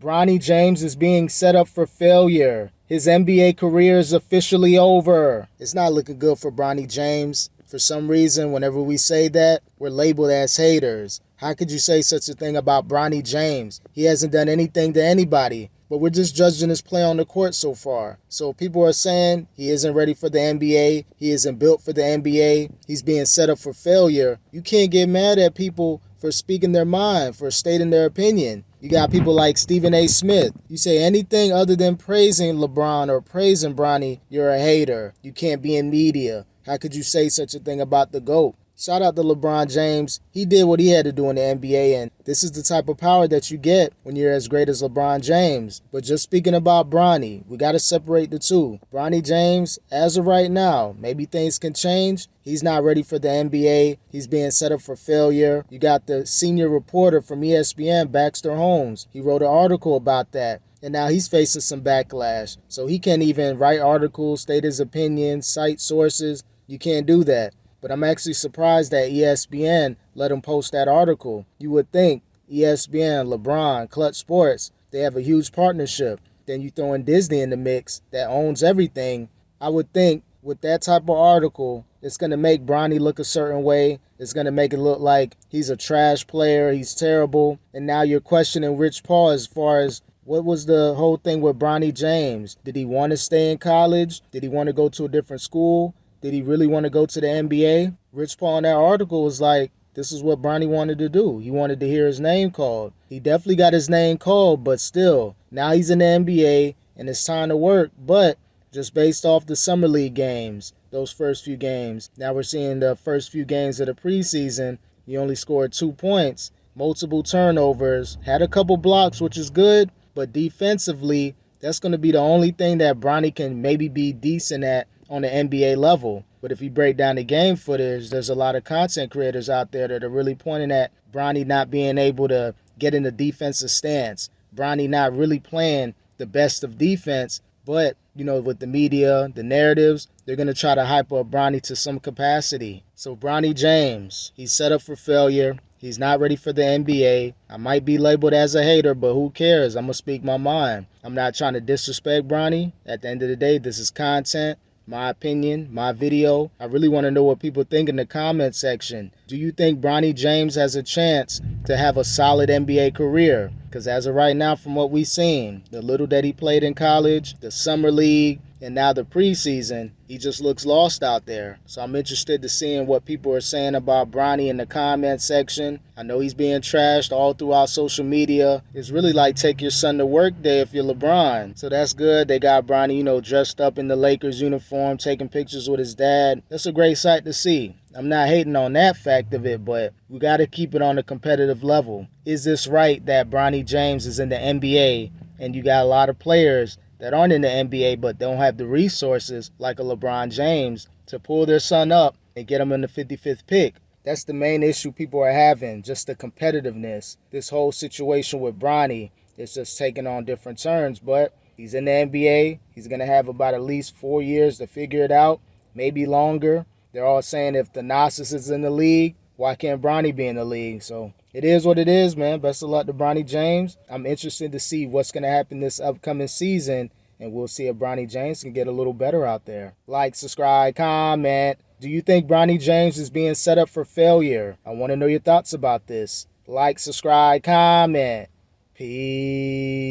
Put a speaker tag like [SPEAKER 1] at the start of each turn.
[SPEAKER 1] Bronny James is being set up for failure. His NBA career is officially over. It's not looking good for Bronny James. For some reason, whenever we say that, we're labeled as haters. How could you say such a thing about Bronny James? He hasn't done anything to anybody, but we're just judging his play on the court so far. So people are saying he isn't ready for the NBA. He isn't built for the NBA. He's being set up for failure. You can't get mad at people for speaking their mind, for stating their opinion. You got people like Stephen A. Smith. You say anything other than praising LeBron or praising Bronny, you're a hater. You can't be in media. How could you say such a thing about the GOAT? Shout out to LeBron James. He did what he had to do in the NBA, and this is the type of power that you get when you're as great as LeBron James. But just speaking about Bronny, we got to separate the two. Bronny James, as of right now, maybe things can change. He's not ready for the NBA. He's being set up for failure. You got the senior reporter from ESPN, Baxter Holmes. He wrote an article about that. And now he's facing some backlash. So he can't even write articles, state his opinion, cite sources. You can't do that. But I'm actually surprised that ESPN let him post that article. You would think ESPN, LeBron, Clutch Sports, they have a huge partnership. Then you throw in Disney in the mix that owns everything. I would think with that type of article, it's going to make Bronny look a certain way. It's going to make it look like he's a trash player, he's terrible. And now you're questioning Rich Paul as far as what was the whole thing with Bronny James? Did he want to stay in college? Did he want to go to a different school? Did he really want to go to the NBA? Rich Paul in that article was like, this is what Bronny wanted to do. He wanted to hear his name called. He definitely got his name called, but still, now he's in the NBA and it's time to work. But just based off the Summer League games, those first few games, now we're seeing the first few games of the preseason, he only scored 2 points, multiple turnovers, had a couple blocks, which is good, but defensively, that's going to be the only thing that Bronny can maybe be decent at on the NBA level. But if you break down the game footage, there's a lot of content creators out there that are really pointing at Bronny not being able to get in the defensive stance. Bronny not really playing the best of defense, but, you know, with the media, the narratives, they're going to try to hype up Bronny to some capacity. So Bronny James, he's set up for failure. He's not ready for the NBA. I might be labeled as a hater, but who cares? I'm going to speak my mind. I'm not trying to disrespect Bronny. At the end of the day, this is content. My opinion, my video. I really want to know what people think in the comment section. Do you think Bronny James has a chance to have a solid NBA career? Because as of right now, from what we've seen, the little that he played in college, the summer league, and now the preseason, he just looks lost out there. So I'm interested to seeing what people are saying about Bronny in the comment section. I know he's being trashed all throughout social media. It's really like take your son to work day if you're LeBron. So that's good. They got Bronny, dressed up in the Lakers uniform, taking pictures with his dad. That's a great sight to see. I'm not hating on that fact of it, but we got to keep it on a competitive level. Is this right that Bronny James is in the NBA and you got a lot of players that aren't in the NBA but don't have the resources like a LeBron James to pull their son up and get him in the 55th pick? That's the main issue people are having, just the competitiveness. This whole situation with Bronny is just taking on different turns, but he's in the NBA. He's going to have about at least 4 years to figure it out, maybe longer. They're all saying if the Narcissus is in the league, why can't Bronny be in the league? So it is what it is, man. Best of luck to Bronny James. I'm interested to see what's going to happen this upcoming season, and we'll see if Bronny James can get a little better out there. Like, subscribe, comment. Do you think Bronny James is being set up for failure? I want to know your thoughts about this. Like, subscribe, comment. Peace.